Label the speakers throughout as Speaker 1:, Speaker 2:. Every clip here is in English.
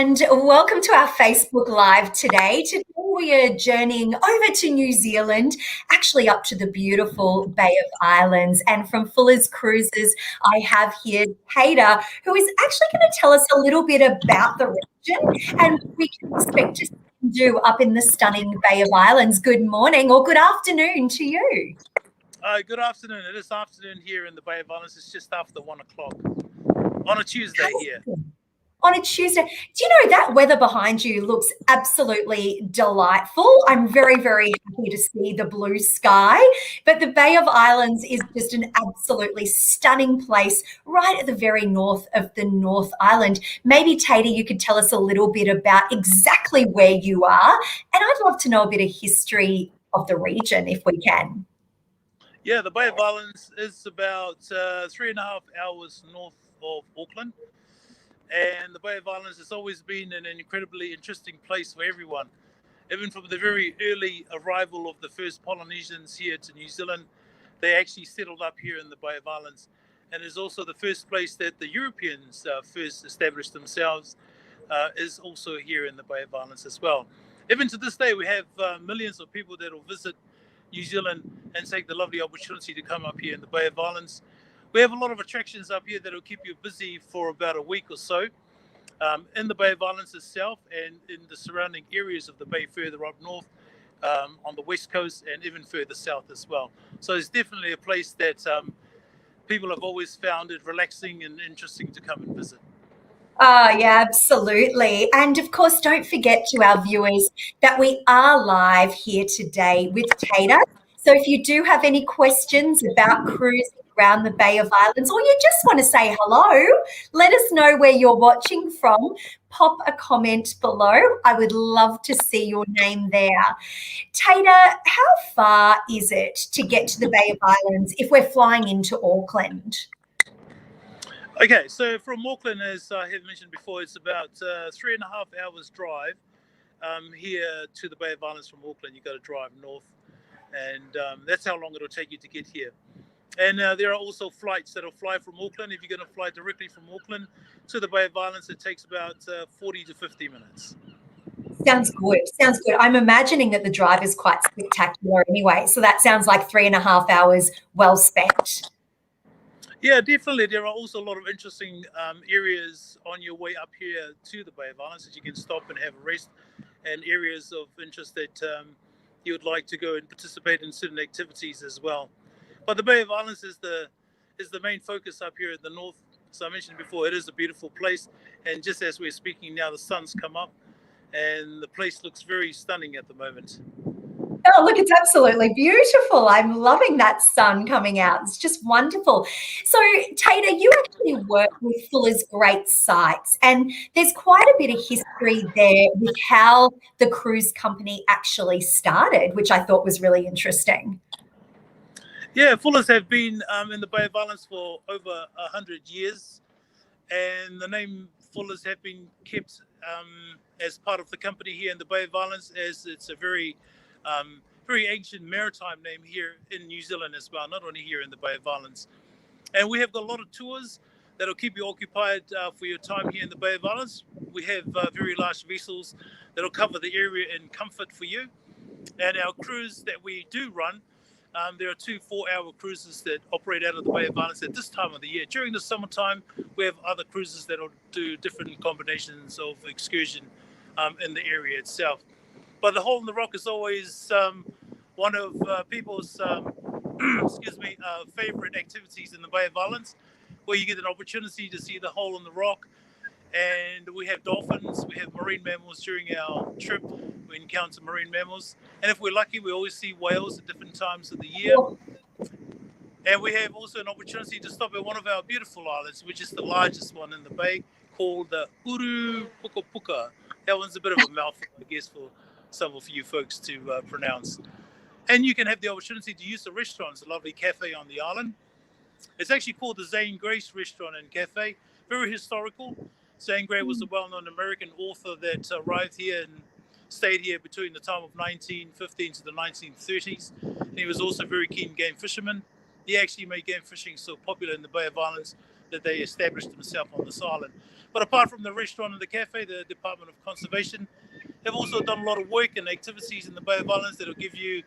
Speaker 1: and welcome to our Facebook Live today. Today we are journeying over to New Zealand, actually up to the beautiful Bay of Islands. And from Fuller's Cruises, I have here Taira, who is actually going to tell us a little bit about the region and what we can expect to do up in the stunning Bay of Islands. Good morning or good afternoon to you.
Speaker 2: Good afternoon. It is afternoon here in the Bay of Islands. It's just after 1 o'clock on a Tuesday here.
Speaker 1: On a Tuesday. Do you know that weather behind you looks absolutely delightful? I'm very, very happy to see the blue sky. But the Bay of Islands is just an absolutely stunning place right at the very north of the North Island. Maybe, Taira, you could tell us a little bit about exactly where you are. And I'd love to know a bit of history of the region if we can.
Speaker 2: Yeah, the Bay of Islands is about 3.5 hours north of Auckland. And the Bay of Islands has always been an incredibly interesting place for everyone. Even from the very early arrival of the first Polynesians here to New Zealand, they actually settled up here in the Bay of Islands. And it's also the first place that the Europeans first established themselves, is also here in the Bay of Islands as well. Even to this day, we have millions of people that will visit New Zealand and take the lovely opportunity to come up here in the Bay of Islands. We have a lot of attractions up here that will keep you busy for about a week or so in the Bay of Islands itself and in the surrounding areas of the bay further up north, on the west coast and even further south as well. So it's definitely a place that people have always found it relaxing and interesting to come and visit.
Speaker 1: Oh, yeah, absolutely. And of course, don't forget to our viewers that we are live here today with Taira. So if you do have any questions about cruising around the Bay of Islands, or you just want to say hello, let us know where you're watching from. Pop a comment below. I would love to see your name there. Taira, how far is it to get to the Bay of Islands if we're flying into Auckland?
Speaker 2: Okay, so from Auckland, as I have mentioned before, it's about 3.5 hours drive here to the Bay of Islands from Auckland. You got to drive north, and that's how long it'll take you to get here. And there are also flights that'll fly from Auckland. If you're going to fly directly from Auckland to the Bay of Islands, it takes about 40 to 50 minutes.
Speaker 1: Sounds good. Sounds good. I'm imagining that the drive is quite spectacular anyway. So that sounds like 3.5 hours well spent.
Speaker 2: Yeah, definitely. There are also a lot of interesting areas on your way up here to the Bay of Islands that you can stop and have a rest, and areas of interest that you would like to go and participate in certain activities as well. But the Bay of Islands is the main focus up here in the north. So I mentioned before, it is a beautiful place. And just as we're speaking now, the sun's come up and the place looks very stunning at the moment.
Speaker 1: Oh, look, it's absolutely beautiful. I'm loving that sun coming out. It's just wonderful. So, Taira, you actually work with Fuller's Great Sites, and there's quite a bit of history there with how the cruise company actually started, which I thought was really interesting.
Speaker 2: Yeah, Fullers have been in the Bay of Islands for over 100 years, and the name Fullers have been kept as part of the company here in the Bay of Islands, as it's a very ancient maritime name here in New Zealand as well, not only here in the Bay of Islands. And we have got a lot of tours that'll keep you occupied for your time here in the Bay of Islands. We have very large vessels that'll cover the area in comfort for you. And our cruise that we do run, there are 2 4-hour cruises that operate out of the Bay of Islands at this time of the year. During the summertime, we have other cruises that will do different combinations of excursion in the area itself. But the Hole in the Rock is always one of people's favorite activities in the Bay of Islands, where you get an opportunity to see the Hole in the Rock. And we have dolphins, we have marine mammals during our trip. We encounter marine mammals. And if we're lucky, we always see whales at different times of the year. And we have also an opportunity to stop at one of our beautiful islands, which is the largest one in the bay, called the Uru Puka Puka. That one's a bit of a mouthful, I guess, for some of you folks to pronounce. And you can have the opportunity to use the restaurant. It's a lovely cafe on the island. It's actually called the Zane Grey's Restaurant and Cafe. Very historical. Zane Grey was a well-known American author that arrived here and stayed here between the time of 1915 to the 1930s. And he was also a very keen game fisherman. He actually made game fishing so popular in the Bay of Islands that they established themselves on this island. But apart from the restaurant and the cafe, the Department of Conservation have also done a lot of work and activities in the Bay of Islands that will give you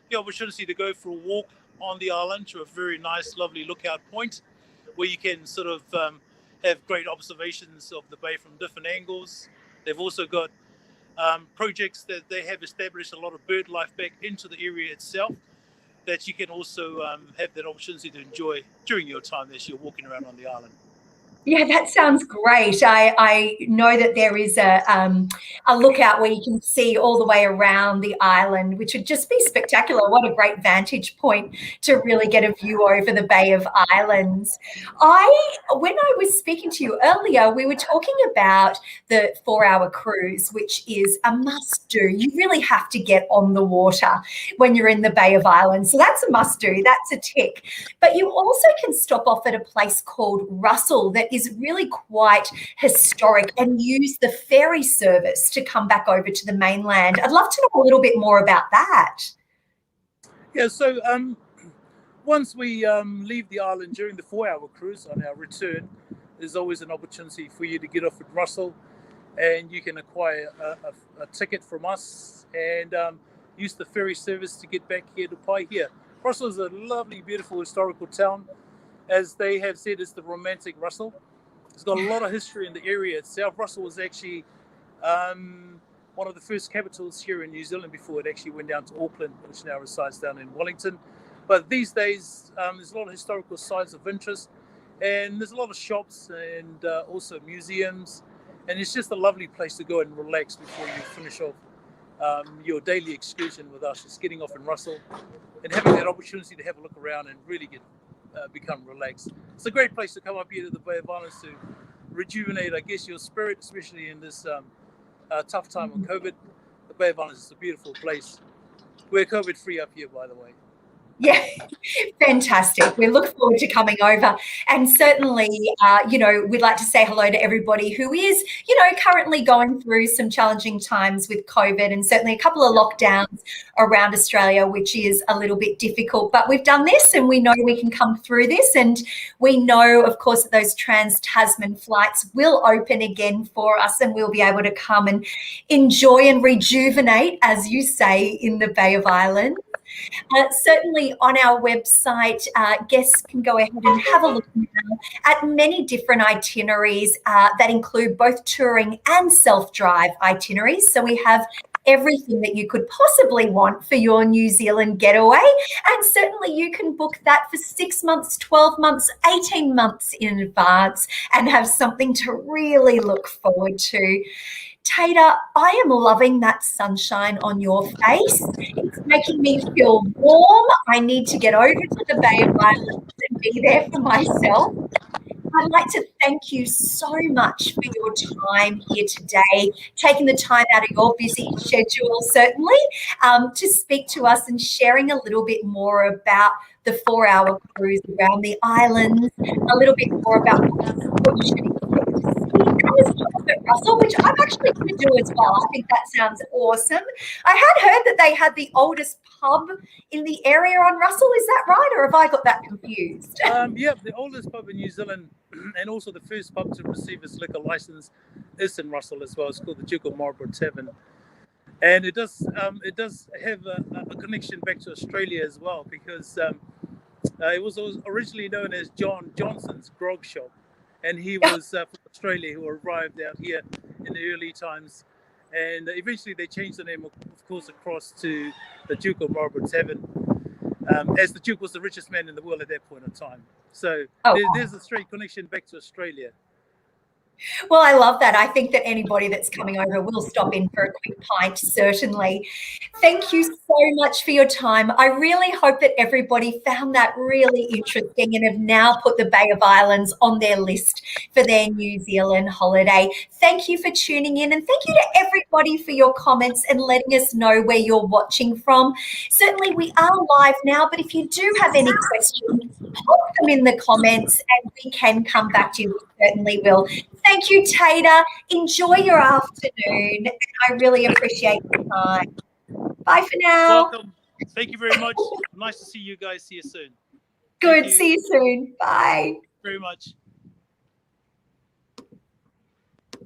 Speaker 2: the opportunity to go for a walk on the island to a very nice, lovely lookout point where you can sort of have great observations of the bay from different angles. They've also got projects that they have established a lot of bird life back into the area itself that you can also have that opportunity to enjoy during your time as you're walking around on the island.
Speaker 1: Yeah, that sounds great. I know that there is a lookout where you can see all the way around the island, which would just be spectacular. What a great vantage point to really get a view over the Bay of Islands. When I was speaking to you earlier, we were talking about the 4-hour cruise, which is a must do. You really have to get on the water when you're in the Bay of Islands. So that's a must do. That's a tick. But you also can stop off at a place called Russell that is really quite historic and use the ferry service to come back over to the mainland. I'd love to know a little bit more about that.
Speaker 2: Yeah, so once we leave the island during the 4-hour cruise on our return, there's always an opportunity for you to get off at Russell, and you can acquire a ticket from us and use the ferry service to get back here to Paihia. Russell is a lovely, beautiful historical town. As they have said, it's the romantic Russell. It's got a lot of history in the area itself. Russell was actually one of the first capitals here in New Zealand before it actually went down to Auckland, which now resides down in Wellington. But these days, there's a lot of historical sites of interest, and there's a lot of shops and also museums, and it's just a lovely place to go and relax before you finish off your daily excursion with us. Just getting off in Russell and having that opportunity to have a look around and really become relaxed. It's a great place to come up here to the Bay of Islands to rejuvenate, I guess, your spirit, especially in this tough time of COVID. The Bay of Islands is a beautiful place. We're COVID free up here, by the way.
Speaker 1: Yeah, fantastic. We look forward to coming over, and certainly, we'd like to say hello to everybody who is, currently going through some challenging times with COVID, and certainly a couple of lockdowns around Australia, which is a little bit difficult. But we've done this, and we know we can come through this, and we know, of course, that those trans-Tasman flights will open again for us, and we'll be able to come and enjoy and rejuvenate, as you say, in the Bay of Islands. Certainly on our website, guests can go ahead and have a look now at many different itineraries that include both touring and self-drive itineraries. So we have everything that you could possibly want for your New Zealand getaway. And certainly you can book that for 6 months, 12 months, 18 months in advance and have something to really look forward to. Taira, I am loving that sunshine on your face. It's making me feel warm. I need to get over to the Bay of Islands and be there for myself. I'd like to thank you so much for your time here today, taking the time out of your busy schedule, certainly, to speak to us and sharing a little bit more about the 4-hour cruise around the islands, a little bit more about what you should expect to see at Russell, which I'm actually going to do as well. I think that sounds awesome. I had heard that they had the oldest pub in the area on Russell. Is that right, or have I got that confused?
Speaker 2: Yeah, the oldest pub in New Zealand, and also the first pub to receive its liquor license, is in Russell as well. It's called the Duke of Marlborough Tavern, and it does have a connection back to Australia as well, because it was originally known as John Johnson's Grog Shop, and he was from Australia, who arrived out here in the early times, and eventually they changed the name, of course, across to the Duke of Marlborough Tavern, as the Duke was the richest man in the world at that point in time. So there's a straight connection back to Australia.
Speaker 1: Well, I love that. I think that anybody that's coming over will stop in for a quick pint, certainly. Thank you so much for your time. I really hope that everybody found that really interesting and have now put the Bay of Islands on their list for their New Zealand holiday. Thank you for tuning in, and thank you to everybody for your comments and letting us know where you're watching from. Certainly, we are live now, but if you do have any questions, pop them in the comments and we can come back to you. We certainly will. Thank you, Taira. Enjoy your afternoon. I really appreciate your time. Bye for now.
Speaker 2: Welcome. Thank you very much. Nice to see you guys. See you soon.
Speaker 1: Good. See you soon. Bye.
Speaker 2: Very much.